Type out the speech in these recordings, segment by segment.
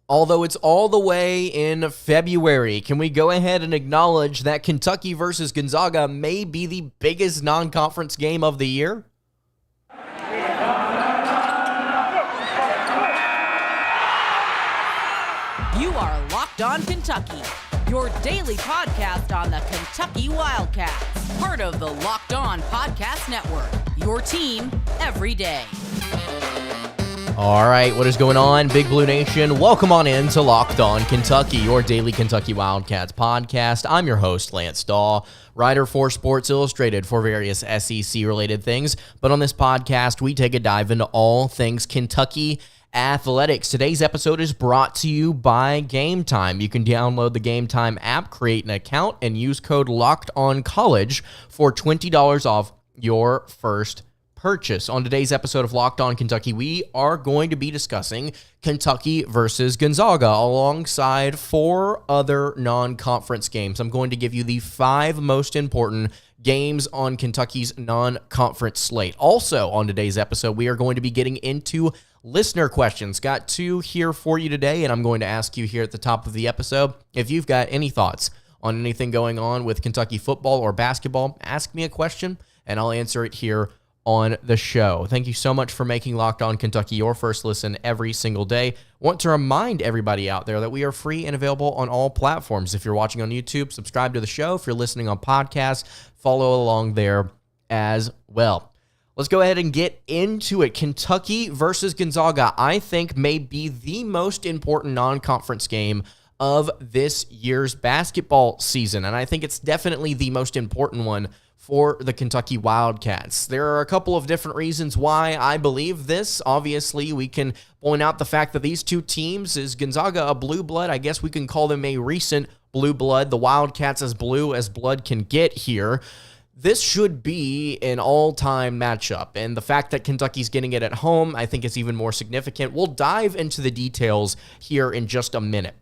Although it's all the way in February, can we go ahead and acknowledge that Kentucky versus Gonzaga may be the biggest non-conference game of the year? You are Locked On Kentucky, your daily podcast on the Kentucky Wildcats, part of the Locked On Podcast Network, your team every day. All right, what is going on, Big Blue Nation? Welcome on in to Locked On Kentucky, your daily Kentucky Wildcats podcast. I'm your host, Lance Dawe, writer for Sports Illustrated for various SEC-related things. But on this podcast, we take a dive into all things Kentucky athletics. Today's episode is brought to you by Game Time. You can download the Game Time app, create an account, and use code LOCKEDONCollege for $20 off your first purchase. On today's episode of Locked On Kentucky, we are going to be discussing Kentucky versus Gonzaga alongside 4 other non-conference games. I'm going to give you the 5 most important games on Kentucky's non-conference slate. Also on today's episode, we are going to be getting into listener questions. Got 2 here for you today, and I'm going to ask you here at the top of the episode if you've got any thoughts on anything going on with Kentucky football or basketball. Ask me a question, and I'll answer it here on the show. Thank you so much for making Locked On Kentucky your first listen every single day. Want to remind everybody out there that we are free and available on all platforms. If you're watching on YouTube, subscribe to the show. If you're listening on podcasts, follow along there as well. Let's go ahead and get into it. Kentucky versus Gonzaga, I think, may be the most important non-conference game of this year's basketball season, and I think it's definitely the most important one for the Kentucky Wildcats. There are a couple of different reasons why I believe this. Obviously, we can point out the fact that these 2 teams, is Gonzaga a blue blood? I guess we can call them a recent blue blood. The Wildcats as blue as blood can get here. This should be an all-time matchup, and the fact that Kentucky's getting it at home, I think is even more significant. We'll dive into the details here in just a minute.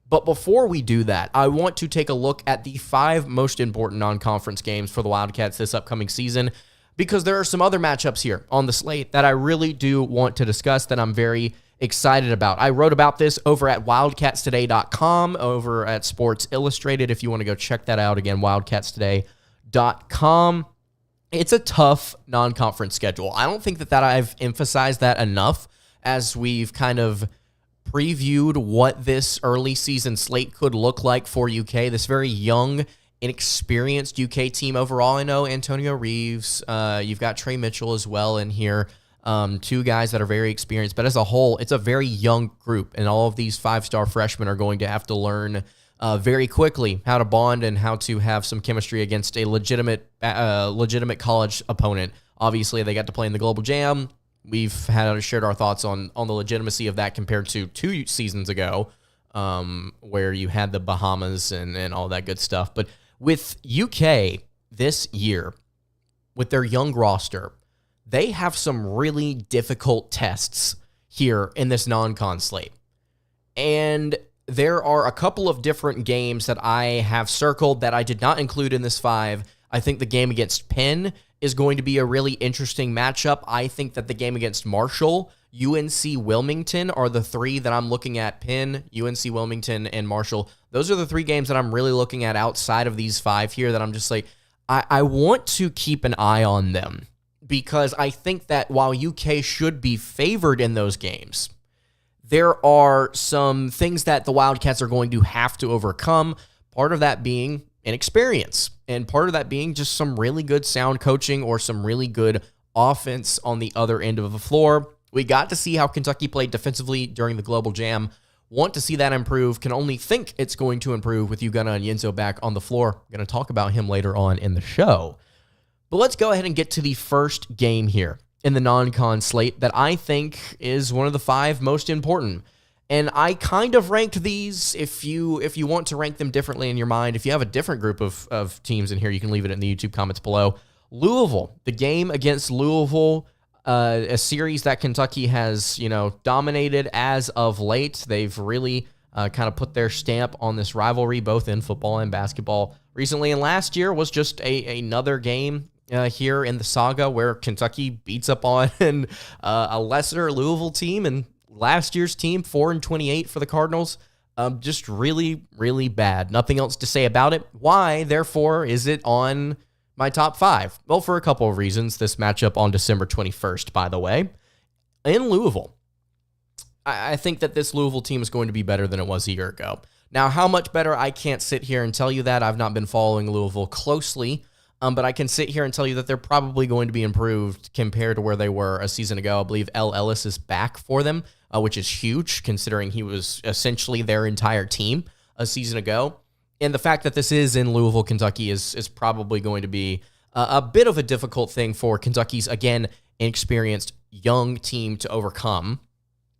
But before we do that, I want to take a look at the 5 most important non-conference games for the Wildcats this upcoming season, because there are some other matchups here on the slate that I really do want to discuss that I'm very excited about. I wrote about this over at wildcatstoday.com, over at Sports Illustrated, if you want to go check that out. Again, wildcatstoday.com. It's a tough non-conference schedule. I don't think that I've emphasized that enough as we've kind of previewed what this early season slate could look like for UK. This very young, inexperienced UK team overall. I know Antonio Reeves, you've got Trey Mitchell as well in here, 2 guys that are very experienced, but as a whole, it's a very young group, and all of these 5-star freshmen are going to have to learn very quickly how to bond and how to have some chemistry against a legitimate college opponent. Obviously, they got to play in the Global Jam. We've shared our thoughts on the legitimacy of that compared to 2 seasons ago, where you had the Bahamas and all that good stuff. But with UK this year, with their young roster, they have some really difficult tests here in this non-con slate. And there are a couple of different games that I have circled that I did not include in this 5. I think the game against Penn is going to be a really interesting matchup. I think that the game against Marshall, UNC Wilmington are the 3 that I'm looking at. Penn, UNC Wilmington, and Marshall. Those are the 3 games that I'm really looking at outside of these 5 here that I'm just like, I want to keep an eye on them, because I think that while UK should be favored in those games, there are some things that the Wildcats are going to have to overcome, part of that being inexperience, and part of that being just some really good sound coaching or some really good offense on the other end of the floor. We got to see how Kentucky played defensively during the Global Jam. Want to see that improve. Can only think it's going to improve with Ugonna Onyenso back on the floor. I'm going to talk about him later on in the show. But let's go ahead and get to the first game here in the non-con slate that I think is one of the 5 most important. And I kind of ranked these. If you want to rank them differently in your mind, if you have a different group of teams in here, you can leave it in the YouTube comments below. Louisville, the game against Louisville, a series that Kentucky has, dominated as of late. They've really kind of put their stamp on this rivalry, both in football and basketball recently. And last year was just another game here in the saga where Kentucky beats up on a lesser Louisville team and last year's team, 4-28 for the Cardinals. Just really, really bad. Nothing else to say about it. Why, therefore, is it on my top 5? Well, for a couple of reasons. This matchup on December 21st, by the way, in Louisville. I think that this Louisville team is going to be better than it was a year ago. Now, how much better, I can't sit here and tell you that. I've not been following Louisville closely, but I can sit here and tell you that they're probably going to be improved compared to where they were a season ago. I believe L. Ellis is back for them, which is huge considering he was essentially their entire team a season ago. And the fact that this is in Louisville, Kentucky is probably going to be a bit of a difficult thing for Kentucky's, again, inexperienced young team to overcome.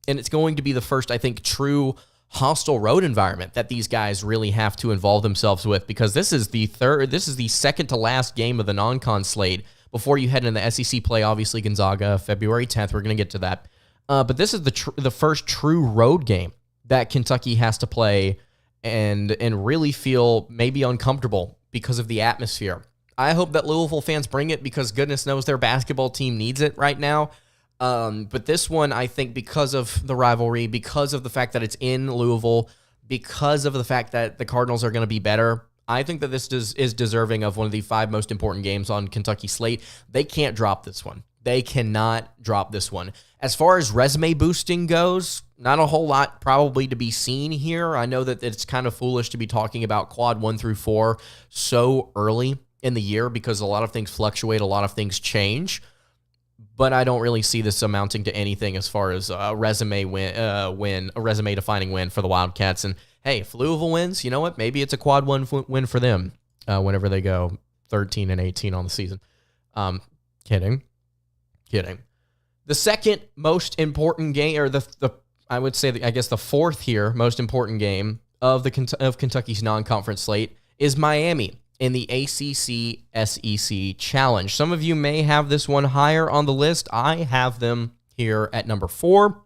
And it's going to be the first, I think, true hostile road environment that these guys really have to involve themselves with, because this is the second to last game of the non-con slate before you head into the SEC play. Obviously, Gonzaga, February 10th. We're going to get to that. But this is the first true road game that Kentucky has to play and really feel maybe uncomfortable because of the atmosphere. I hope that Louisville fans bring it, because goodness knows their basketball team needs it right now. But this one, I think, because of the rivalry, because of the fact that it's in Louisville, because of the fact that the Cardinals are going to be better, I think that this is deserving of one of the 5 most important games on Kentucky slate. They can't drop this one. They cannot drop this one. As far as resume boosting goes, not a whole lot probably to be seen here. I know that it's kind of foolish to be talking about quad 1 through 4 so early in the year, because a lot of things fluctuate, a lot of things change. But I don't really see this amounting to anything as far as a resume defining win for the Wildcats. And hey, if Louisville wins, you know what? Maybe it's a quad 1 win for them whenever they go 13-18 on the season. Kidding. The second most important game, or I would say, I guess the fourth here most important game of Kentucky's non-conference slate is Miami in the ACC SEC Challenge. Some of you may have this one higher on the list. I have them here at number 4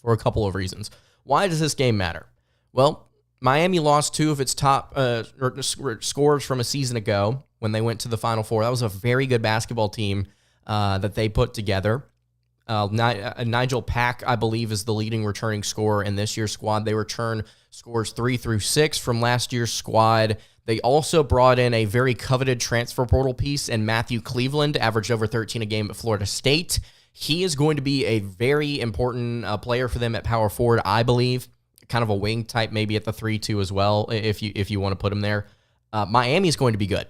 for a couple of reasons. Why does this game matter? Well, Miami lost 2 of its top scores from a season ago when they went to the Final Four. That was a very good basketball team that they put together. Nigel Pack, I believe, is the leading returning scorer in this year's squad. They return scores 3 through 6 from last year's squad. They also brought in a very coveted transfer portal piece, and Matthew Cleveland averaged over 13 a game at Florida State. He is going to be a very important player for them at power forward, I believe. Kind of a wing type, maybe at the 3-2 as well, if you want to put him there. Miami's going to be good.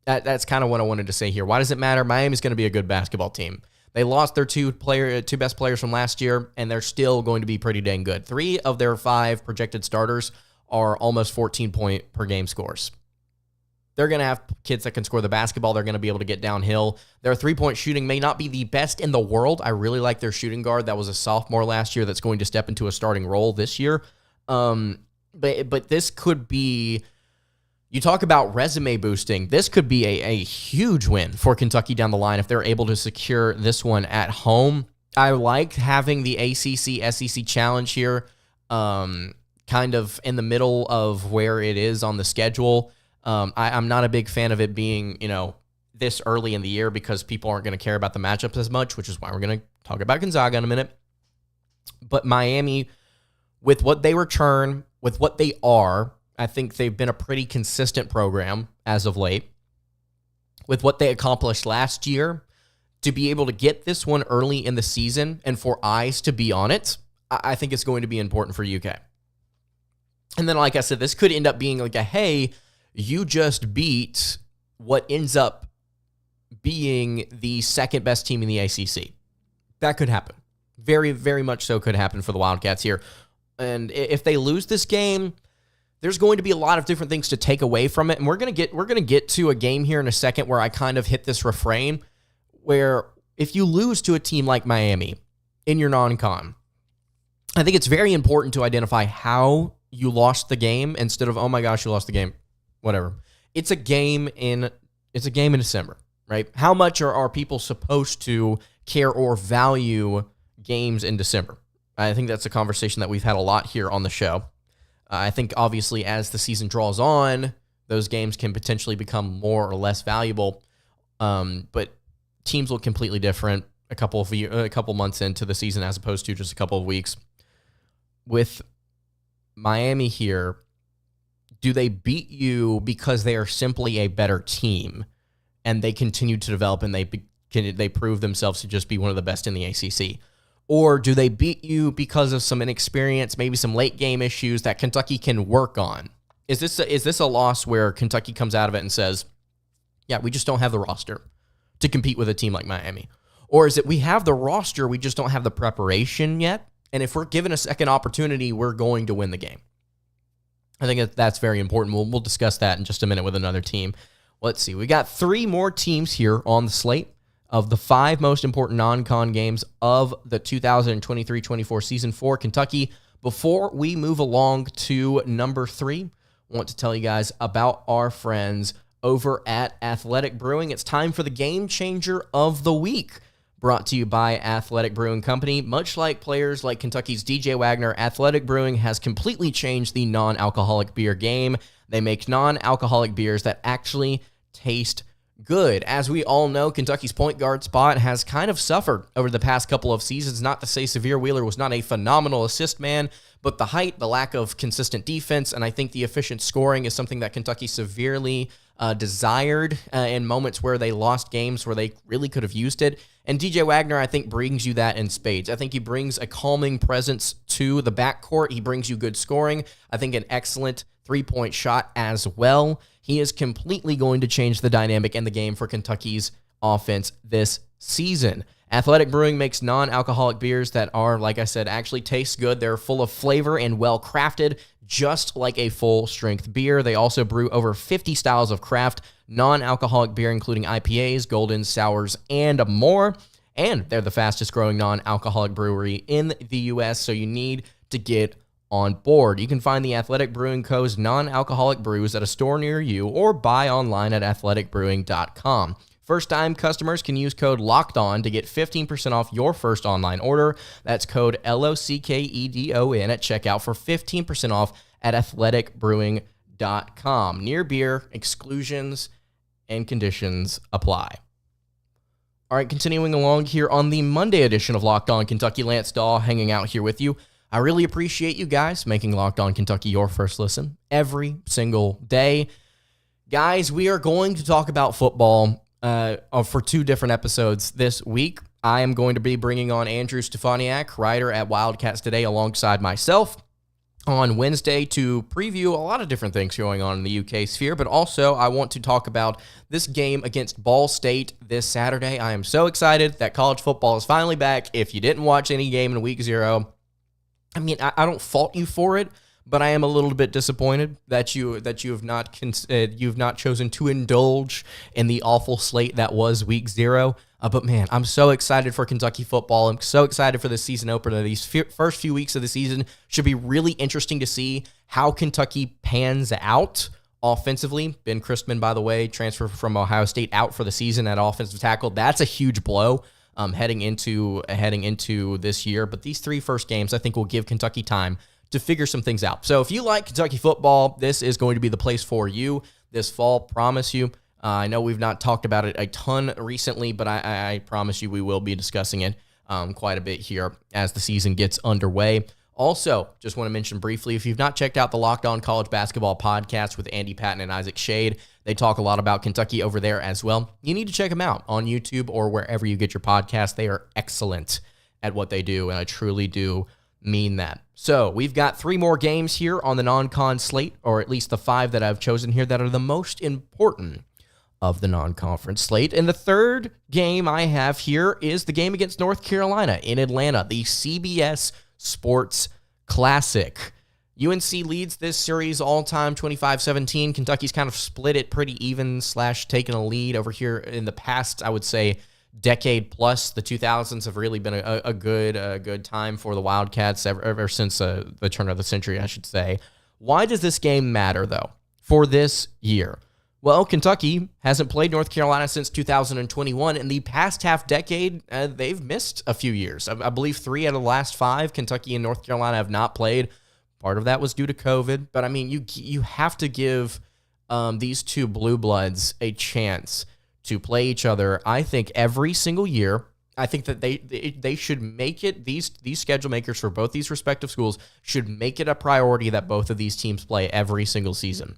That's kind of what I wanted to say here. Why does it matter? Miami's going to be a good basketball team. They lost their two best players from last year, and they're still going to be pretty dang good. 3 of their 5 projected starters are almost 14-point per game scores. They're going to have kids that can score the basketball. They're going to be able to get downhill. Their 3-point shooting may not be the best in the world. I really like their shooting guard. That was a sophomore last year that's going to step into a starting role this year. But this could be, you talk about resume boosting, this could be a huge win for Kentucky down the line if they're able to secure this one at home. I like having the ACC SEC Challenge here kind of in the middle of where it is on the schedule. I'm not a big fan of it being, this early in the year, because people aren't going to care about the matchups as much, which is why we're going to talk about Gonzaga in a minute. But Miami, with what they return, with what they are, I think they've been a pretty consistent program as of late. With what they accomplished last year, to be able to get this one early in the season and for eyes to be on it, I think it's going to be important for UK. And then, like I said, this could end up being like a, hey, you just beat what ends up being the second best team in the ACC. That could happen. Very, very much so could happen for the Wildcats here. And if they lose this game, there's going to be a lot of different things to take away from it. And we're going to get to a game here in a second where I kind of hit this refrain where if you lose to a team like Miami in your non-con, I think it's very important to identify how you lost the game instead of, oh my gosh, you lost the game. Whatever. It's a game in December, right? How much are people supposed to care or value games in December? I think that's a conversation that we've had a lot here on the show. I think obviously as the season draws on, those games can potentially become more or less valuable. But teams look completely different. a couple months into the season as opposed to just a couple of weeks. With Miami here, do they beat you because they are simply a better team and they continue to develop and they prove themselves to just be one of the best in the ACC? Or do they beat you because of some inexperience, maybe some late game issues that Kentucky can work on? Is this a loss where Kentucky comes out of it and says, yeah, we just don't have the roster to compete with a team like Miami? Or is it we have the roster, we just don't have the preparation yet, and if we're given a second opportunity, we're going to win the game? I think that's very important. We'll discuss that in just a minute with another team. Let's see. We got 3 more teams here on the slate of the 5 most important non-con games of the 2023-24 season for Kentucky. Before we move along to number 3, I want to tell you guys about our friends over at Athletic Brewing. It's time for the Game Changer of the Week, brought to you by Athletic Brewing Company. Much like players like Kentucky's DJ Wagner, Athletic Brewing has completely changed the non-alcoholic beer game. They make non-alcoholic beers that actually taste good. As we all know, Kentucky's point guard spot has kind of suffered over the past couple of seasons. Not to say Severe Wheeler was not a phenomenal assist man, but the height, the lack of consistent defense, and I think the efficient scoring is something that Kentucky severely desired in moments where they lost games where they really could have used it. And DJ Wagner, I think, brings you that in spades. I think he brings a calming presence to the backcourt. He brings you good scoring. I think an excellent three-point shot as well. He is completely going to change the dynamic in the game for Kentucky's offense this season. Athletic Brewing makes non-alcoholic beers that are, like I said, actually taste good. They're full of flavor and well-crafted, just like a full-strength beer. They also brew over 50 styles of craft non-alcoholic beer, including IPAs, goldens, sours, and more. And they're the fastest-growing non-alcoholic brewery in the U.S., so you need to get on board. You can find the Athletic Brewing Co.'s non-alcoholic brews at a store near you or buy online at athleticbrewing.com. First-time customers can use code LOCKEDON to get 15% off your first online order. That's code LOCKEDON at checkout for 15% off at athleticbrewing.com. Near beer, exclusions, and conditions apply. All right, continuing along here on the Monday edition of Locked On Kentucky, Lance Dawe hanging out here with you. I really appreciate you guys making Locked On Kentucky your first listen every single day. Guys, we are going to talk about football for 2 different episodes this week. I am going to be bringing on Andrew Stefaniak, writer at Wildcats Today, alongside myself on Wednesday to preview a lot of different things going on in the UK sphere, but also I want to talk about this game against Ball State this Saturday. I am so excited that college football is finally back. If you didn't watch any game in week 0, I mean, I don't fault you for it, but I am a little bit disappointed that you have not chosen to indulge in the awful slate that was week 0. But man, I'm so excited for Kentucky football. I'm so excited for the season opener. These first few weeks of the season should be really interesting to see how Kentucky pans out offensively. Ben Christman, by the way, transferred from Ohio State, out for the season at offensive tackle. That's a huge blow heading into this year. But these 3 first games, I think, will give Kentucky time to figure some things out. So if you like Kentucky football, this is going to be the place for you this fall, promise you. I know we've not talked about it a ton recently, but I promise you we will be discussing it quite a bit here as the season gets underway. Also, just want to mention briefly, if you've not checked out the Locked On College Basketball podcast with Andy Patton and Isaac Shade, they talk a lot about Kentucky over there as well. You need to check them out on YouTube or wherever you get your podcast. They are excellent at what they do, and I truly do mean that. So we've got 3 more games here on the non-con slate, or at least the 5 that I've chosen here that are the most important of the non-conference slate. And the third game I have here is the game against North Carolina in Atlanta, the CBS Sports Classic. UNC leads this series all-time 25-17. Kentucky's kind of split it pretty even / taken a lead over here in the past, I would say, decade plus. The 2000s have really been a good time for the Wildcats ever since the turn of the century, I should say. Why does this game matter, though, for this year? Well, Kentucky hasn't played North Carolina since 2021. In the past half decade, they've missed a few years. I believe 3 out of the last 5, Kentucky and North Carolina have not played. Part of that was due to COVID. But, I mean, you have to give these 2 blue bloods a chance to play each other, I think, every single year I think that they should make it, these schedule makers for both these respective schools should make it a priority that both of these teams play every single season.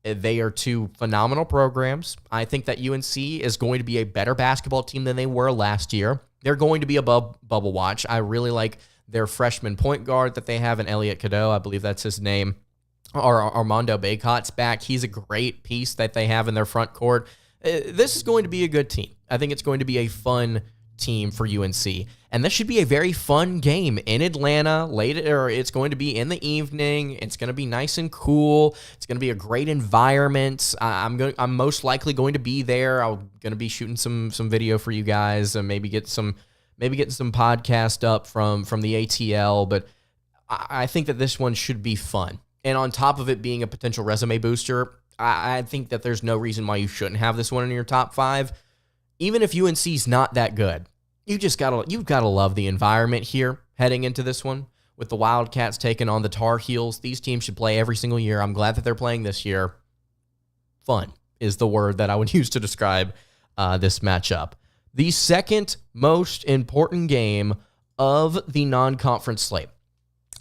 They are two phenomenal programs. I think that UNC is going to be a better basketball team than they were last year. They're going to be above bubble watch. I really like their freshman point guard that they have in Elliot Cadeau. I believe that's his name. Armando Bacot's back. He's a great piece that they have in their front court. This is going to be a good team. I think it's going to be a fun team for UNC. And this should be a very fun game in Atlanta. It's going to be in the evening. It's going to be nice and cool. It's going to be a great environment. I'm most likely going to be there. I'm going to be shooting some video for you guys and maybe get some podcast up from the ATL. But I think that this one should be fun. And on top of it being a potential resume booster, I think that there's no reason why you shouldn't have this one in your top 5. Even if UNC's not that good, you've gotta love the environment here heading into this one with the Wildcats taking on the Tar Heels. These teams should play every single year. I'm glad that they're playing this year. Fun is the word that I would use to describe this matchup. The second most important game of the non-conference slate.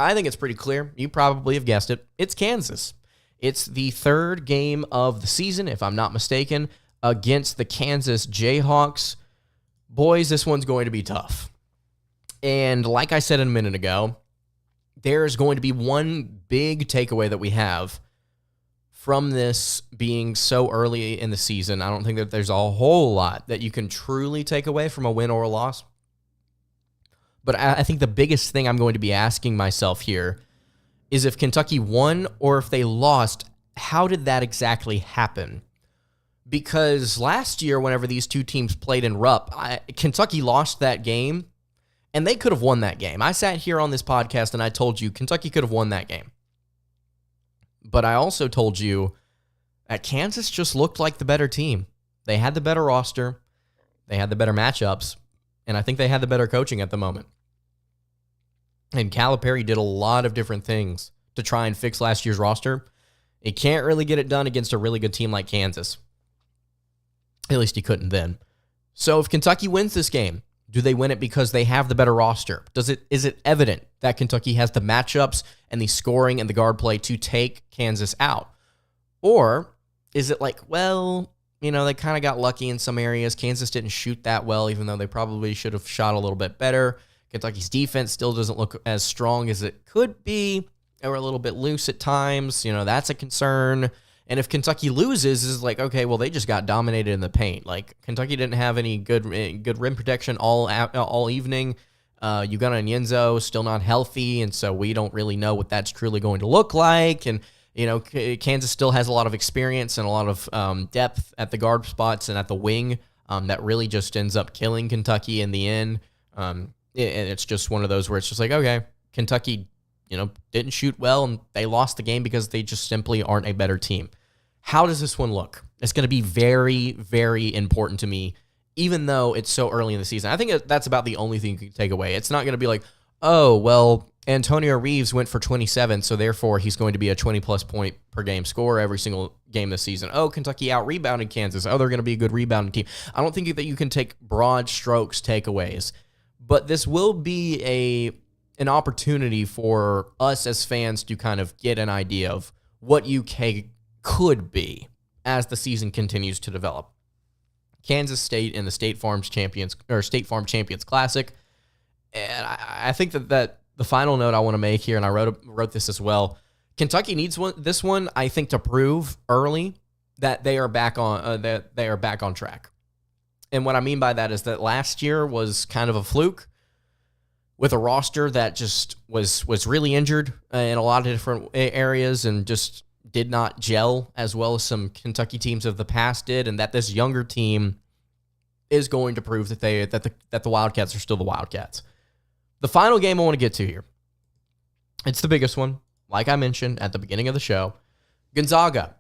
I think it's pretty clear. You probably have guessed it. It's Kansas. It's the third game of the season, if I'm not mistaken, against the Kansas Jayhawks. Boys, this one's going to be tough. And like I said a minute ago, there's going to be one big takeaway that we have from this being so early in the season. I don't think that there's a whole lot that you can truly take away from a win or a loss. But I think the biggest thing I'm going to be asking myself here is if Kentucky won or if they lost, how did that exactly happen? Because last year, whenever these two teams played in Rupp, Kentucky lost that game, and they could have won that game. I sat here on this podcast, and I told you Kentucky could have won that game. But I also told you that Kansas just looked like the better team. They had the better roster. They had the better matchups, and I think they had the better coaching at the moment. And Calipari did a lot of different things to try and fix last year's roster. He can't really get it done against a really good team like Kansas. At least he couldn't then. So if Kentucky wins this game, do they win it because they have the better roster? Is it evident that Kentucky has the matchups and the scoring and the guard play to take Kansas out? Or is it like, well, they kind of got lucky in some areas. Kansas didn't shoot that well, even though they probably should have shot a little bit better. Kentucky's defense still doesn't look as strong as it could be. They were a little bit loose at times. That's a concern. And if Kentucky loses, it's like, okay, well, they just got dominated in the paint. Like, Kentucky didn't have any good rim protection all evening. You got Onyenso still not healthy, and so we don't really know what that's truly going to look like. And, Kansas still has a lot of experience and a lot of depth at the guard spots and at the wing that really just ends up killing Kentucky in the end. And it's just one of those where it's just like, okay, Kentucky didn't shoot well, and they lost the game because they just simply aren't a better team. How does this one look? It's going to be very, very important to me, even though it's so early in the season. I think that's about the only thing you can take away. It's not going to be like, oh, well, Antonio Reeves went for 27, so therefore he's going to be a 20-plus point per game scorer every single game this season. Oh, Kentucky out-rebounded Kansas. Oh, they're going to be a good rebounding team. I don't think that you can take broad strokes takeaways, but this will be an opportunity for us as fans to kind of get an idea of what UK could be as the season continues to develop. Kansas State in the State Farm Champions Classic. And I think that the final note I want to make here, and I wrote this as well, Kentucky needs this one, I think, to prove early that they are back on track. And what I mean by that is that last year was kind of a fluke, with a roster that just was really injured in a lot of different areas and just did not gel as well as some Kentucky teams of the past did, and that this younger team is going to prove that the Wildcats are still the Wildcats. The final game I want to get to here, it's the biggest one, like I mentioned at the beginning of the show. Gonzaga.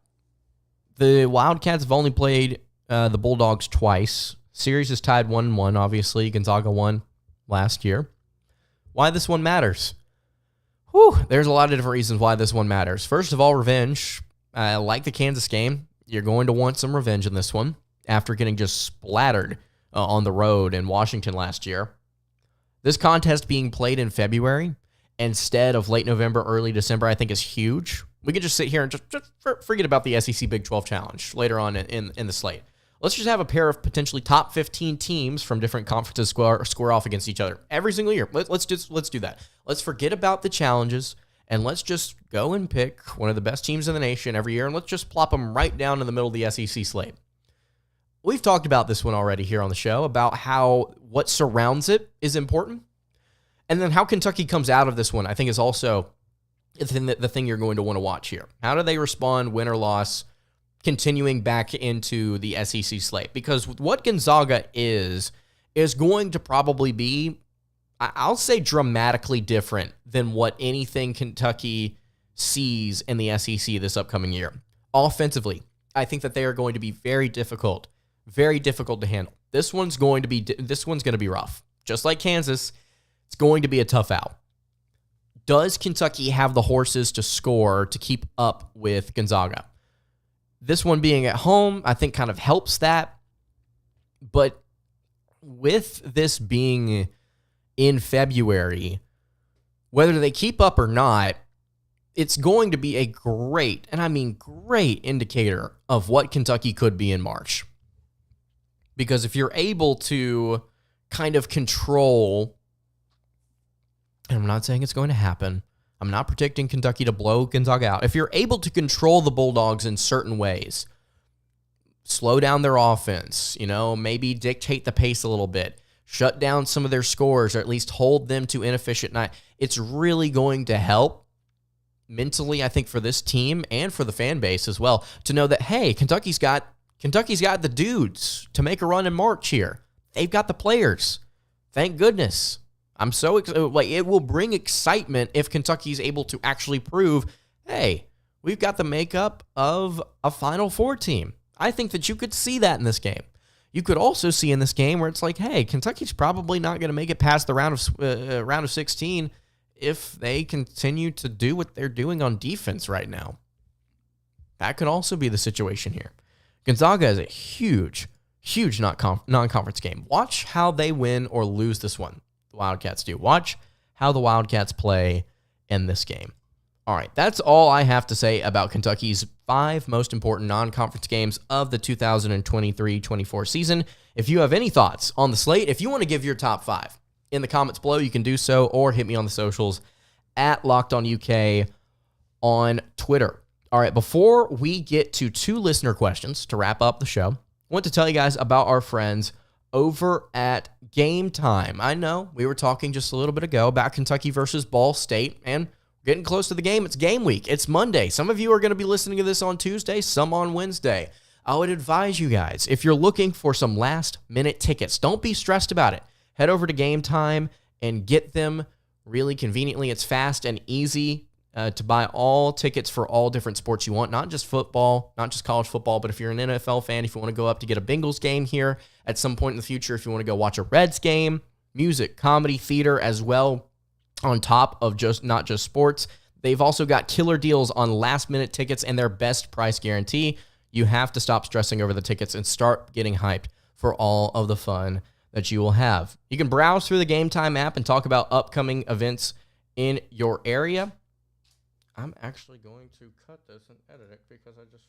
The Wildcats have only played the Bulldogs twice. Series is tied 1-1, obviously. Gonzaga won last year. Why this one matters? There's a lot of different reasons why this one matters. First of all, revenge. Like the Kansas game, you're going to want some revenge in this one after getting just splattered on the road in Washington last year. This contest being played in February instead of late November, early December, I think is huge. We could just sit here and just forget about the SEC Big 12 Challenge later on in the slate. Let's just have a pair of potentially top 15 teams from different conferences square off against each other every single year. Let's do that. Let's forget about the challenges and let's just go and pick one of the best teams in the nation every year and let's just plop them right down in the middle of the SEC slate. We've talked about this one already here on the show about how what surrounds it is important. And then how Kentucky comes out of this one, I think, is also the thing you're going to want to watch here. How do they respond, win or loss, continuing back into the SEC slate? Because what Gonzaga is going to probably be, I'll say, dramatically different than what anything Kentucky sees in the SEC this upcoming year. Offensively, I think that they are going to be very difficult to handle. This one's going to be rough. Just like Kansas, it's going to be a tough out. Does Kentucky have the horses to score to keep up with Gonzaga? This one being at home, I think, kind of helps that. But with this being in February, whether they keep up or not, it's going to be a great, and I mean great, indicator of what Kentucky could be in March. Because if you're able to kind of control, and I'm not saying it's going to happen, I'm not predicting Kentucky to blow Gonzaga out. If you're able to control the Bulldogs in certain ways, slow down their offense, maybe dictate the pace a little bit, shut down some of their scores, or at least hold them to inefficient night, it's really going to help mentally, I think, for this team and for the fan base as well, to know that, hey, Kentucky's got the dudes to make a run in March here. They've got the players. Thank goodness. I'm so excited. It will bring excitement if Kentucky's able to actually prove, hey, we've got the makeup of a Final Four team. I think that you could see that in this game. You could also see in this game where it's like, hey, Kentucky's probably not going to make it past the round of 16 if they continue to do what they're doing on defense right now. That could also be the situation here. Gonzaga is a huge non-conference game. Watch how they win or lose this one. The Wildcats do. Watch how the Wildcats play in this game. All right, that's all I have to say about Kentucky's 5 most important non-conference games of the 2023-24 season. If you have any thoughts on the slate, if you want to give your top 5 in the comments below, you can do so, or hit me on the socials at LockedOnUK on Twitter. All right, before we get to 2 listener questions to wrap up the show, I want to tell you guys about our friends over at Game Time. I know we were talking just a little bit ago about Kentucky versus Ball State, and getting close to the game. It's game week. It's Monday. Some of you are going to be listening to this on Tuesday, some on Wednesday. I would advise you guys, if you're looking for some last-minute tickets, don't be stressed about it. Head over to Game Time and get them really conveniently. It's fast and easy to buy all tickets for all different sports you want, not just football, not just college football, but if you're an NFL fan, if you want to go up to get a Bengals game here at some point in the future, if you want to go watch a Reds game, music, comedy, theater as well, on top of not just sports. They've also got killer deals on last-minute tickets and their best price guarantee. You have to stop stressing over the tickets and start getting hyped for all of the fun that you will have. You can browse through the Game Time app and talk about upcoming events in your area. I'm actually going to cut this and edit it because I just